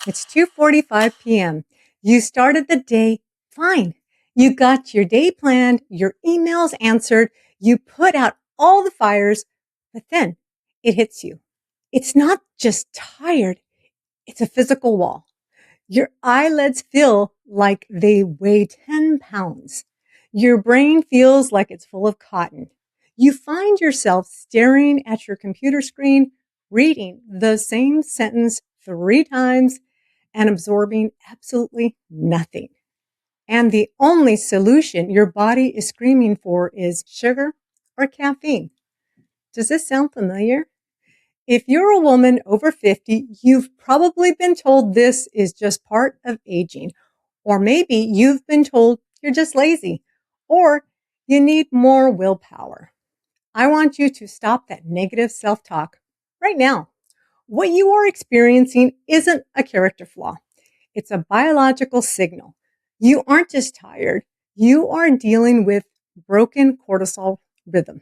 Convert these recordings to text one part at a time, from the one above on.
It's 2:45 p.m. You started the day fine. You got your day planned, your emails answered, you put out all the fires, but then it hits you. It's not just tired, it's a physical wall. Your eyelids feel like they weigh 10 pounds. Your brain feels like it's full of cotton. You find yourself staring at your computer screen, reading the same sentence 3 times and absorbing absolutely nothing. And the only solution your body is screaming for is sugar or caffeine. Does this sound familiar? If you're a woman over 50, you've probably been told this is just part of aging. Or maybe you've been told you're just lazy. Or you need more willpower. I want you to stop that negative self-talk right now. What you are experiencing isn't a character flaw. It's a biological signal. You aren't just tired. You are dealing with broken cortisol rhythm.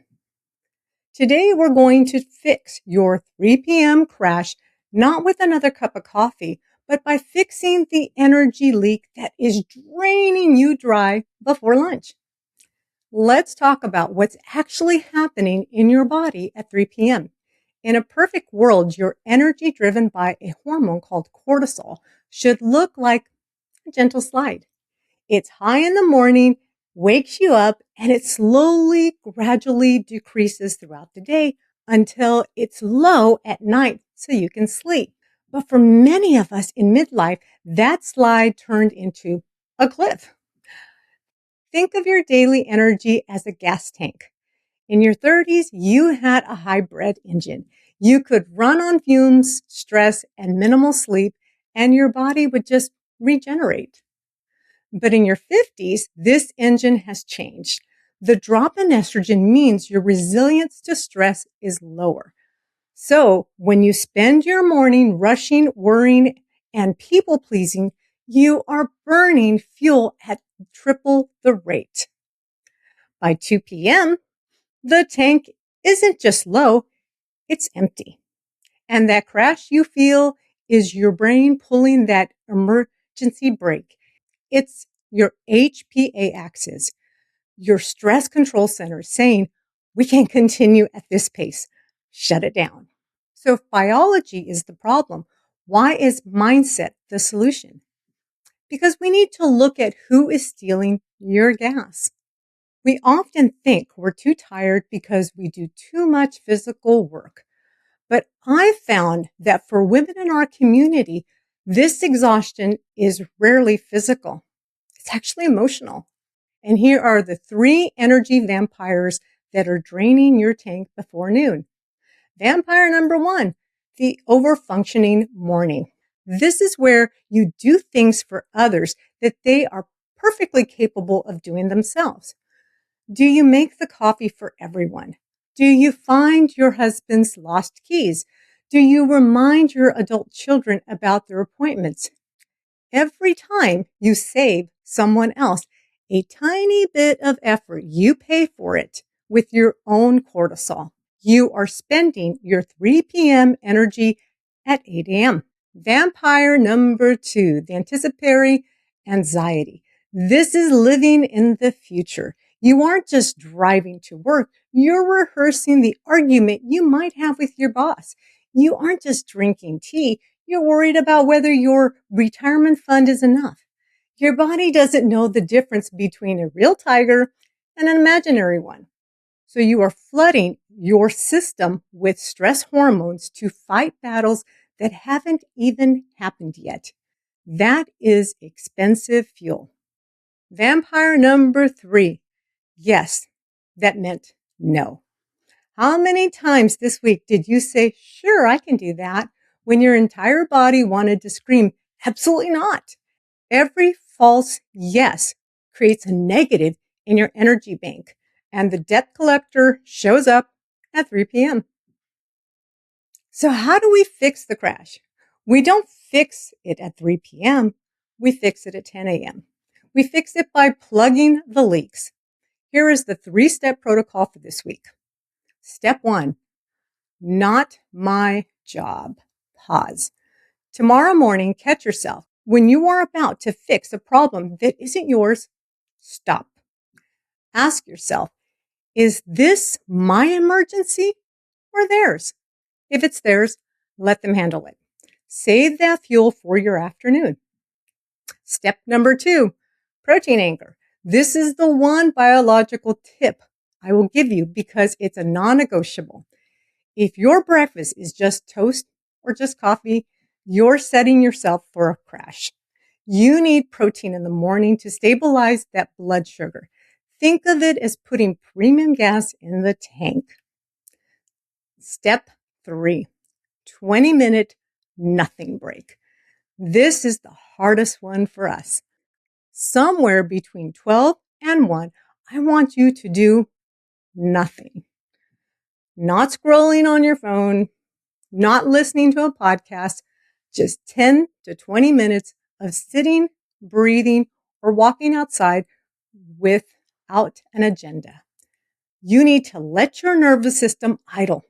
Today, we're going to fix your 3 p.m. crash, not with another cup of coffee, but by fixing the energy leak that is draining you dry before lunch. Let's talk about what's actually happening in your body at 3 p.m. In a perfect world, your energy driven by a hormone called cortisol should look like a gentle slide. It's high in the morning, wakes you up, and it slowly, gradually decreases throughout the day until it's low at night so you can sleep. But for many of us in midlife, that slide turned into a cliff. Think of your daily energy as a gas tank. In your 30s, you had a hybrid engine. You could run on fumes, stress, and minimal sleep, and your body would just regenerate. But in your 50s, this engine has changed. The drop in estrogen means your resilience to stress is lower. So when you spend your morning rushing, worrying, and people pleasing, you are burning fuel at triple the rate. By 2 p.m., the tank isn't just low, it's empty. And that crash you feel is your brain pulling that emergency brake. It's your HPA axis, your stress control center saying, we can't continue at this pace. Shut it down. So if biology is the problem, why is mindset the solution? Because we need to look at who is stealing your gas. We often think we're too tired because we do too much physical work. But I found that for women in our community, this exhaustion is rarely physical. It's actually emotional. And here are the 3 energy vampires that are draining your tank before noon. Vampire number 1, the overfunctioning morning. This is where you do things for others that they are perfectly capable of doing themselves. Do you make the coffee for everyone? Do you find your husband's lost keys? Do you remind your adult children about their appointments? Every time you save someone else a tiny bit of effort, you pay for it with your own cortisol. You are spending your 3 p.m. energy at 8 a.m. Vampire number 2, the anticipatory anxiety. This is living in the future. You aren't just driving to work. You're rehearsing the argument you might have with your boss. You aren't just drinking tea. You're worried about whether your retirement fund is enough. Your body doesn't know the difference between a real tiger and an imaginary one. So you are flooding your system with stress hormones to fight battles that haven't even happened yet. That is expensive fuel. Vampire number 3. Yes, that meant no. How many times this week did you say, sure, I can do that, when your entire body wanted to scream, absolutely not? Every false yes creates a negative in your energy bank, and the debt collector shows up at 3 p.m. So how do we fix the crash? We don't fix it at 3 p.m. We fix it at 10 a.m. We fix it by plugging the leaks. Here is the 3-step protocol for this week. Step 1, not my job. Pause. Tomorrow morning, catch yourself. When you are about to fix a problem that isn't yours, stop. Ask yourself, is this my emergency or theirs? If it's theirs, let them handle it. Save that fuel for your afternoon. Step number 2, protein anchor. This is the one biological tip I will give you because it's a non-negotiable. If your breakfast is just toast or just coffee, you're setting yourself for a crash. You need protein in the morning to stabilize that blood sugar. Think of it as putting premium gas in the tank. Step 3, 20-minute nothing break. This is the hardest one for us. Somewhere between 12 and 1, I want you to do nothing. Not scrolling on your phone, not listening to a podcast, just 10 to 20 minutes of sitting, breathing, or walking outside without an agenda. You need to let your nervous system idle.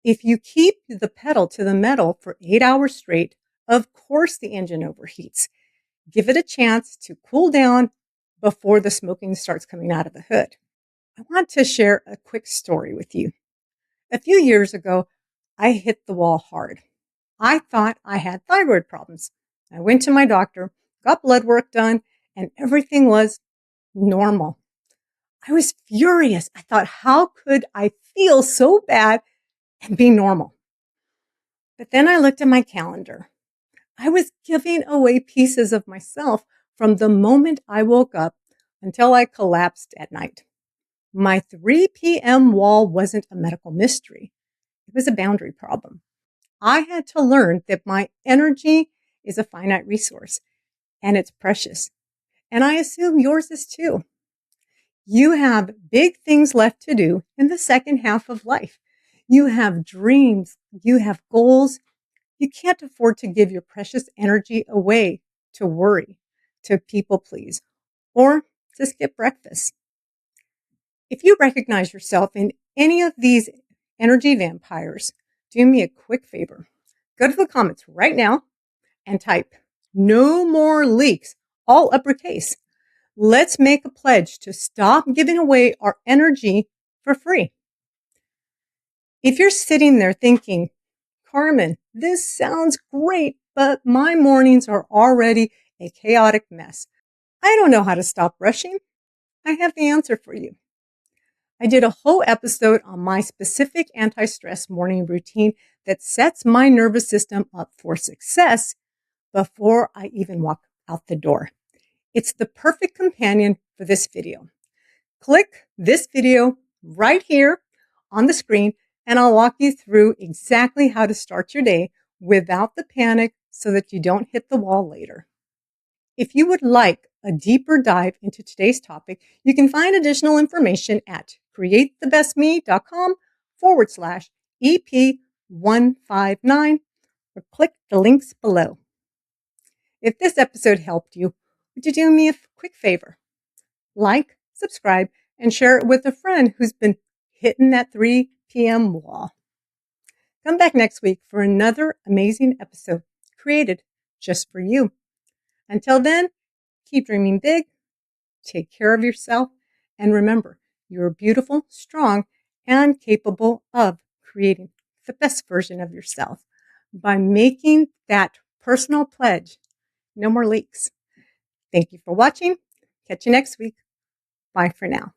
If you keep the pedal to the metal for 8 hours straight, of course the engine overheats. Give it a chance to cool down before the smoking starts coming out of the hood. I want to share a quick story with you. A few years ago, I hit the wall hard. I thought I had thyroid problems. I went to my doctor, got blood work done, and everything was normal. I was furious. I thought, how could I feel so bad and be normal? But then I looked at my calendar. I was giving away pieces of myself from the moment I woke up until I collapsed at night. My 3 p.m. wall wasn't a medical mystery. It was a boundary problem. I had to learn that my energy is a finite resource and it's precious. And I assume yours is too. You have big things left to do in the second half of life. You have dreams. You have goals. You can't afford to give your precious energy away to worry, to people please, or to skip breakfast. If you recognize yourself in any of these energy vampires, do me a quick favor. Go to the comments right now and type "no more leaks," all uppercase. Let's make a pledge to stop giving away our energy for free. If you're sitting there thinking, Carmen, this sounds great, but my mornings are already a chaotic mess. I don't know how to stop rushing. I have the answer for you. I did a whole episode on my specific anti-stress morning routine that sets my nervous system up for success before I even walk out the door. It's the perfect companion for this video. Click this video right here on the screen and I'll walk you through exactly how to start your day without the panic so that you don't hit the wall later. If you would like a deeper dive into today's topic, you can find additional information at createthebestme.com/EP159 or click the links below. If this episode helped you, would you do me a quick favor? Like, subscribe, and share it with a friend who's been hitting that 3 p.m. wall. Come back next week for another amazing episode created just for you. Until then, keep dreaming big, take care of yourself, and remember, you're beautiful, strong, and capable of creating the best version of yourself by making that personal pledge. No more leaks. Thank you for watching. Catch you next week. Bye for now.